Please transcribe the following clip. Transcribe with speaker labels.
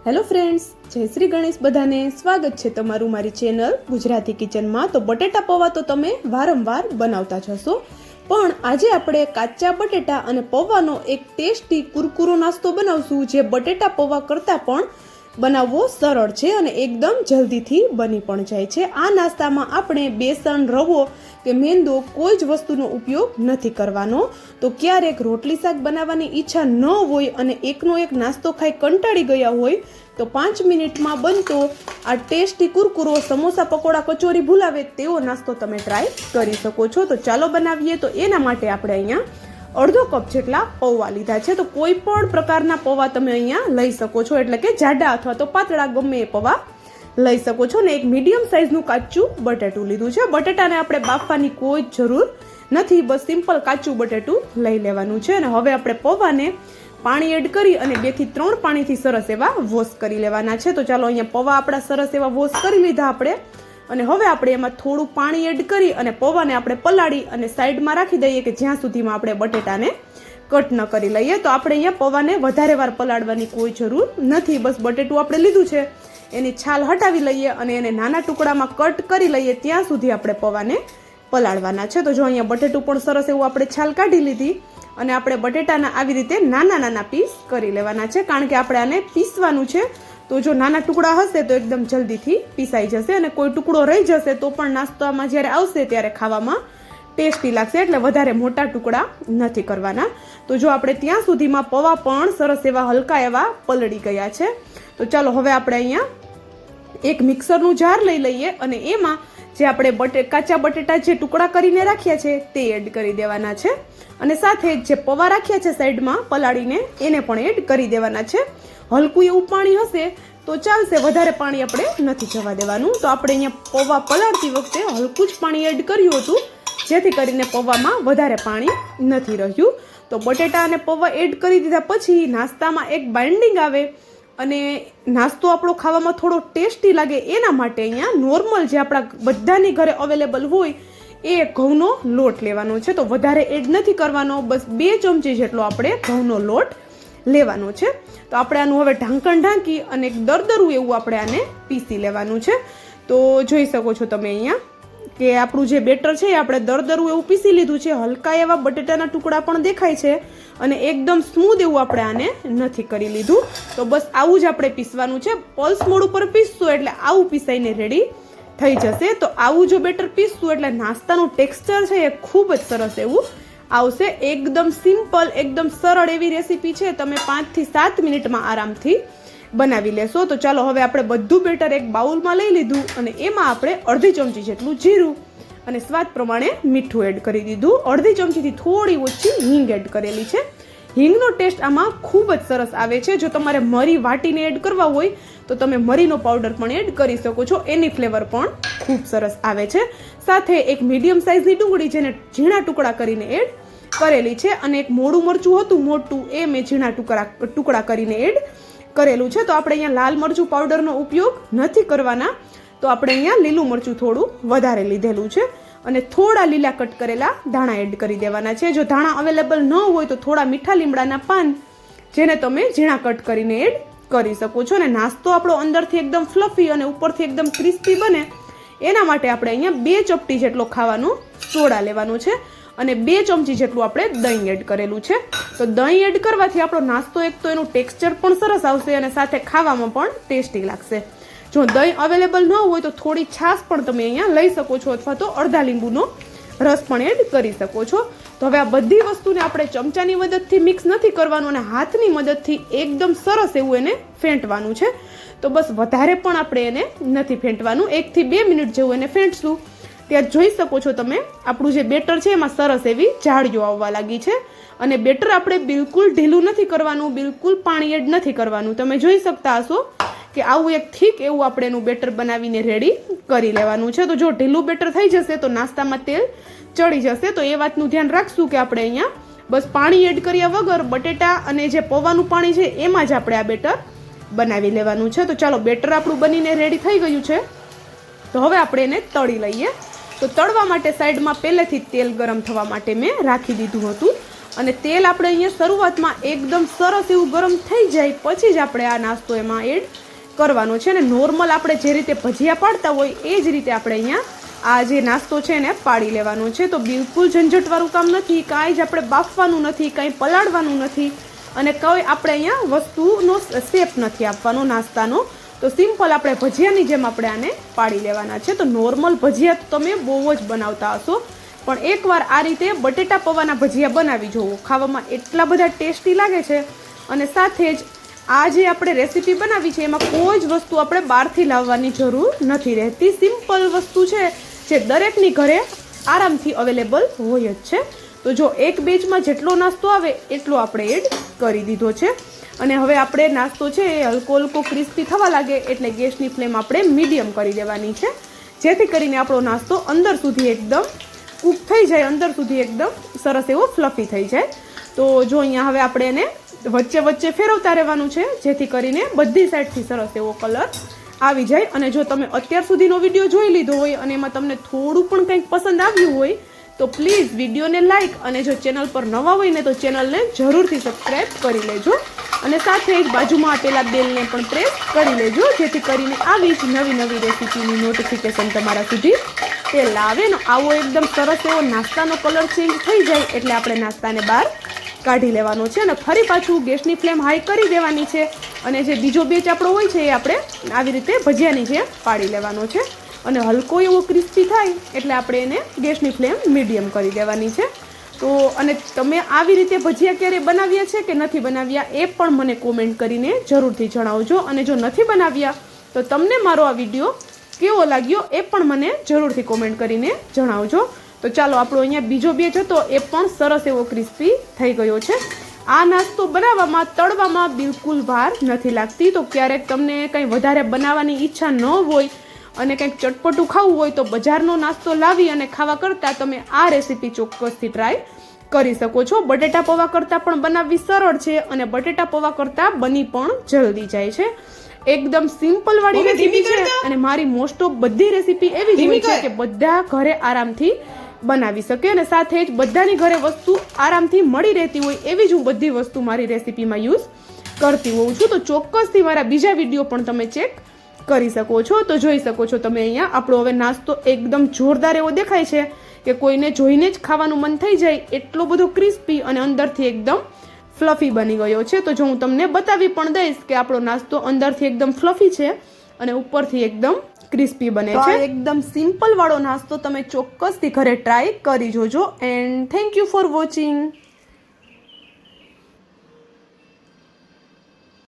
Speaker 1: Hello friends, જય શ્રી ગણેશ. બધાને સ્વાગત છે તમારું મારી ચેનલ ગુજરાતી કિચનમાં. તો બટેટા પૌવા તો તમે વારંવાર બનાવતા જ હશો, પણ આજે આપણે કાચા બટેટા અને પૌવાનો એક ટેસ્ટી કુરકુરો નાસ્તો બનાવશું, જે બટેટા પૌવા કરતાં પણ બનાવવો સરળ છે અને એકદમ જલ્દીથી બની પણ જાય છે. આ નાસ્તામાં આપણે બેસન, રવો કે મેંદો કોઈ જ વસ્તુનો ઉપયોગ નથી કરવાનો. તો ક્યારેક રોટલી શાક બનાવવાની ઈચ્છા ન હોય અને એકનો એક નાસ્તો ખાઈ કંટાળી ગયા હોય તો 5 મિનિટમાં બનતો આ ટેસ્ટી કુરકુરો, સમોસા, પકોડા, કચોરી ભૂલાવે તેવો નાસ્તો તમે ટ્રાય કરી શકો છો. તો ચાલો બનાવીએ. તો એના માટે આપણે અહીંયા અડધો કપ જેટલા પૌવા લીધા છે. તો કોઈ પણ પ્રકારના પૌવા તમે અહીંયા લઈ શકો છો, એટલે કે જાડા અથવા તો પાતળા ગમે એ પૌવા લઈ શકો છો. ને એક મીડિયમ સાઇઝનું કાચું બટેટું લીધું છે. બટેટાને આપણે બાફવાની કોઈ જ જરૂર નથી, બસ સિમ્પલ કાચું બટેટું લઈ લેવાનું છે. અને હવે આપણે પૌવાને પાણી એડ કરી અને 2 થી 3 પાણીથી સરસ એવા વોશ કરી લેવાના છે. તો ચાલો અહીંયા પૌવા આપણા સરસ એવા વોશ કરી લીધા આપણે, અને હવે આપણે એમાં થોડું પાણી એડ કરી અને પૌવાને આપણે પલાળી અને સાઈડમાં રાખી દઈએ કે જ્યાં સુધીમાં આપણે બટેટાને કટ ન કરી લઈએ. તો આપણે અહીંયા પૌવાને વધારે વાર પલાળવાની કોઈ જરૂર નથી, બસ બટેટું આપણે લીધું છે એની છાલ હટાવી લઈએ અને એને નાના ટુકડામાં કટ કરી લઈએ ત્યાં સુધી આપણે પૌવાને પલાળવાના છે. તો જો અહીંયા બટેટું પણ સરસ એવું આપણે છાલ કાઢી લીધી અને આપણે બટેટાના આવી રીતે નાના નાના પીસ કરી લેવાના છે, કારણ કે આપણે આને પીસવાનું છે. તો જો નાના ટુકડા હશે તો એકદમ જલ્દીથી પીસાઈ જશે, અને કોઈ ટુકડો રહી જશે તો પણ નાસ્તામાં જ્યારે આવશે ત્યારે ખાવામાં ટેસ્ટી લાગશે, એટલે વધારે મોટા ટુકડા નથી કરવાના. તો જો આપણે ત્યાં સુધીમાં પૌવા પણ સરસ એવા હલકા એવા પલળી ગયા છે. તો ચાલો હવે આપણે અહીંયા એક મિક્સરનું જાર લઈ લઈએ અને એમાં જે આપણે કાચા બટેટા જે ટુકડા કરીને રાખ્યા છે તે એડ કરી દેવાના છે, અને સાથે જે પૌવા રાખ્યા છે સાઈડમાં પલાળીને એને પણ એડ કરી દેવાના છે. હલકું એવું પાણી હશે તો ચાલશે, વધારે પાણી આપણે નથી જવા દેવાનું. તો આપણે અહીંયા પૌવા પલાળતી વખતે હલકું જ પાણી એડ કર્યું હતું, જેથી કરીને પૌવામાં વધારે પાણી નથી રહ્યું. તો બટેટા અને પૌવા એડ કરી દીધા પછી નાસ્તામાં એક બાઇન્ડિંગ આવે અને નાસ્તો આપણો ખાવામાં થોડો ટેસ્ટી લાગે, એના માટે અહીંયા નોર્મલ જે આપણા બધાની ઘરે અવેલેબલ હોય એ ઘઉંનો લોટ લેવાનો છે. તો વધારે એડ નથી કરવાનો, બસ 2 ચમચી જેટલો આપણે ઘઉંનો લોટ લેવાનો છે. તો આપણે આનું હવે ઢાંકણ ઢાંકી અને એક દરદરું એવું આપણે આને પીસી લેવાનું છે. તો જોઈ શકો છો તમે અહીંયા કે આપણું જે બેટર છે એ આપણે દરદરું એવું પીસી લીધું છે. હલકા એવા બટેટાના ટુકડા પણ દેખાય છે અને એકદમ સ્મૂધ એવું આપણે આને નથી કરી લીધું. તો બસ આવું જ આપણે પીસવાનું છે. પલ્સ મોડ ઉપર પીસશું એટલે આવું પીસાઈને રેડી થઈ જશે. તો આવું જો બેટર પીસશું એટલે નાસ્તાનું ટેક્સચર છે એ ખૂબ જ સરસ એવું આવશે. એકદમ સિમ્પલ, એકદમ સરળ એવી રેસીપી છે. તમે 5 થી 7 મિનિટમાં આરામથી બનાવી લેશો. તો ચાલો હવે આપણે બધું બેટર એક બાઉલમાં લઈ લીધું અને એમાં આપણે અડધી ચમચી જેટલું જીરું અને સ્વાદ પ્રમાણે મીઠું એડ કરી દીધું. અડધી ચમચીથી થોડી ઓછી હિંગ એડ કરેલી છે. હિંગનો ટેસ્ટ આમાં ખૂબ જ સરસ આવે છે. જો તમારે મરી વાટીને એડ કરવા હોય તો તમે મરીનો પાવડર પણ એડ કરી શકો છો, એની ફ્લેવર પણ ખૂબ સરસ આવે છે. સાથે એક મીડિયમ સાઇઝની ડુંગળી જેને ઝીણા ટુકડા કરીને એડ કરેલી છે, અને એક મોડું મરચું હતું મોટું, એ મેં ઝીણા ટુકડા કરીને એડ કરેલું છે. તો આપણે અહીંયા લાલ મરચું પાવડરનો ઉપયોગ નથી કરવાના, તો આપણે અહીંયા લીલું મરચું થોડું વધારે લીધેલું છે, અને થોડા લીલા કટ કરેલા ધાણા એડ કરી દેવાના છે. જો ધાણા અવેલેબલ ન હોય તો થોડા મીઠા લીમડાના પાન જેને તમે ઝીણા કટ કરીને એડ કરી શકો છો. અને નાસ્તો આપણો અંદરથી એકદમ ફ્લફી અને ઉપરથી એકદમ ક્રિસ્પી બને એના માટે આપણે અહીંયા 2 ચપટી જેટલો ખાવાનો સોડા લેવાનો છે, અને 2 ચમચી જેટલું આપણે દહીં એડ કરેલું છે. તો દહીં એડ કરવાથી આપણો નાસ્તો એક તો એનું ટેક્સચર પણ સરસ આવશે અને સાથે ખાવામાં પણ ટેસ્ટી લાગશે. જો દહીં અવેલેબલ ન હોય તો થોડી છાશ પણ તમે અહીંયા લઈ શકો છો, અથવા તો અડધા લીંબુનો રસ પણ એડ કરી શકો છો. તો હવે આ બધી વસ્તુને આપણે ચમચાની મદદથી મિક્સ નથી કરવાનું અને હાથની મદદથી એકદમ સરસ એવું એને ફેંટવાનું છે. તો બસ વધારે પણ આપણે એને નથી ફેંટવાનું, 1 થી 2 મિનિટ જેવું એને ફેંટશું. ત્યાં જોઈ શકો છો તમે આપણું જે બેટર છે એમાં સરસ એવી જાળીઓ આવવા લાગી છે, અને બેટર આપણે બિલકુલ ઢીલું નથી કરવાનું, બિલકુલ પાણી એડ નથી કરવાનું. તમે જોઈ શકતા હશો કે આવું એક થીક એવું આપણે એનું બેટર બનાવીને રેડી કરી લેવાનું છે. તો જો ઢીલું બેટર થઈ જશે તો નાસ્તામાં તેલ ચડી જશે. તો એ વાતનું ધ્યાન રાખશું કે આપણે અહીંયા બસ પાણી એડ કર્યા વગર બટેટા અને જે પૌવાનું પાણી છે એમાં જ આપણે આ બેટર બનાવી લેવાનું છે. તો ચાલો બેટર આપણું બનીને રેડી થઈ ગયું છે. તો હવે આપણે એને તળી લઈએ. તો તળવા માટે સાઈડમાં પહેલેથી તેલ ગરમ થવા માટે મેં રાખી દીધું હતું, અને તેલ આપણે અહીંયા શરૂઆતમાં એકદમ સરસ એવું ગરમ થઈ જાય પછી જ આપણે આ નાસ્તો એમાં એડ કરવાનો છે. અને નોર્મલ આપણે જે રીતે ભજીયા પાડતા હોય એ જ રીતે આપણે અહીંયા આ જે નાસ્તો છે એને પાડી લેવાનો છે. તો બિલકુલ ઝંઝટવાળું કામ નથી, કાંઈ જ આપણે બાફવાનું નથી, કાંઈ પલાળવાનું નથી અને કોઈ આપણે અહીંયા વસ્તુનો શેપ નથી આપવાનો નાસ્તાનો. તો સિમ્પલ આપણે ભજીયાની જેમ આપણે આને પાડી લેવાના છે. તો નોર્મલ ભજીયા તમે બહુ જ બનાવતા હશો, પણ એકવાર આ રીતે બટેટા પૌવાના ભજીયા બનાવી જુઓ, ખાવામાં એટલા બધા ટેસ્ટી લાગે છે. અને સાથે જ આ જે આપણે રેસીપી બનાવી છે એમાં કોઈ જ વસ્તુ આપણે બહારથી લાવવાની જરૂર નથી રહેતી. સિમ્પલ વસ્તુ છે જે દરેકની ઘરે આરામથી અવેલેબલ હોય જ છે. તો જો એક બેચમાં જેટલો નાસ્તો આવે એટલો આપણે એડ કરી દીધો છે. અને હવે આપણે નાસ્તો છે એ હલકો હલકો ક્રિસ્પી થવા લાગે એટલે ગેસની ફ્લેમ આપણે મીડિયમ કરી દેવાની છે, જેથી કરીને આપણો નાસ્તો અંદર સુધી એકદમ કૂક થઈ જાય, અંદર સુધી એકદમ સરસ એવો ફ્લફી થઈ જાય. તો જો અહીંયા હવે આપણે એને વચ્ચે વચ્ચે ફેરવતા રહેવાનું છે, જેથી કરીને બધી સાઈડથી સરસ એવો કલર આવી જાય. અને જો તમે અત્યાર સુધીનો વિડીયો જોઈ લીધો હોય અને એમાં તમને થોડું પણ કંઈક પસંદ આવ્યું હોય તો પ્લીઝ વિડીયોને લાઇક અને જો ચેનલ પર નવા હોય ને તો ચેનલને જરૂરથી સબસ્ક્રાઈબ કરી લેજો. અને સાથે જ બાજુમાં આપેલા બેલને પણ પ્રેસ કરી લેજો, જેથી કરીને આવી જ નવી નવી રેસીપીની નોટિફિકેશન તમારા સુધી પહેલાં આવે. ને આવો એકદમ સરસ એવો નાસ્તાનો કલર ચેન્જ થઈ જાય એટલે આપણે નાસ્તાને બહાર કાઢી લેવાનો છે. અને ફરી પાછું ગેસની ફ્લેમ હાઈ કરી દેવાની છે. અને જે બીજો બેચ આપણો હોય છે એ આપણે આવી રીતે ભજીયાની જેમ પાડી લેવાનો છે. અને હલકો એવો ક્રિસ્પી થાય એટલે આપણે એને ગેસની ફ્લેમ મીડિયમ કરી દેવાની છે. તો અને તમે આવી રીતે ભજીયા ક્યારે બનાવ્યા છે કે નથી બનાવ્યા એ પણ મને કોમેન્ટ કરીને જરૂરથી જણાવજો. અને જો નથી બનાવ્યા તો તમને મારો આ વિડીયો કેવો લાગ્યો એ પણ મને જરૂરથી કોમેન્ટ કરીને જણાવજો. તો ચાલો આપણો અહીંયા બીજો બેચ હતો એ પણ સરસ એવો ક્રિસ્પી થઈ ગયો છે. આ નાસ્તો બનાવવામાં તળવામાં બિલકુલ વાર નથી લાગતી. તો ક્યારેક તમને કંઈ વધારે બનાવવાની ઈચ્છા ન હોય અને કંઈક ચટપટું ખાવું હોય તો બજારનો નાસ્તો લાવી અને ખાવા કરતાં તમે આ રેસીપી ચોક્કસથી ટ્રાય કરી શકો છો. બટેટા પૌવા કરતાં પણ બનાવવી સરળ છે અને બટેટા પૌવા કરતાં બની પણ જલ્દી જાય છે. એકદમ સિમ્પલ વાળી રેસીપી છે અને મારી મોસ્ટ ઓફ બધી રેસીપી એવી જ હોય છે કે બધા ઘરે આરામથી બનાવી શકે અને સાથે જ બધાની ઘરે વસ્તુ આરામથી મળી રહેતી હોય એવી જ હું બધી વસ્તુ મારી રેસીપીમાં યુઝ કરતી હોઉં છું. તો ચોક્કસથી મારા બીજા વિડીયો પણ તમે ચેક કરી શકો છો. તો જોઈ શકો છો તમે અહીંયા આપણો હવે નાસ્તો એકદમ જોરદાર એવો દેખાય છે કે કોઈને જોઈને જ ખાવાનું મન થઈ જાય એટલો બધો ક્રિસ્પી અને અંદરથી એકદમ ફ્લફી બની ગયો છે. તો જો હું તમને બતાવી પણ દઈશ કે આપણો નાસ્તો અંદરથી એકદમ ફ્લફી છે અને ઉપરથી એકદમ ક્રિસ્પી બને છે. એકદમ સિમ્પલ વાળો નાસ્તો તમે ચોક્કસથી ઘરે ટ્રાય કરી જોજો. And thank you for watching.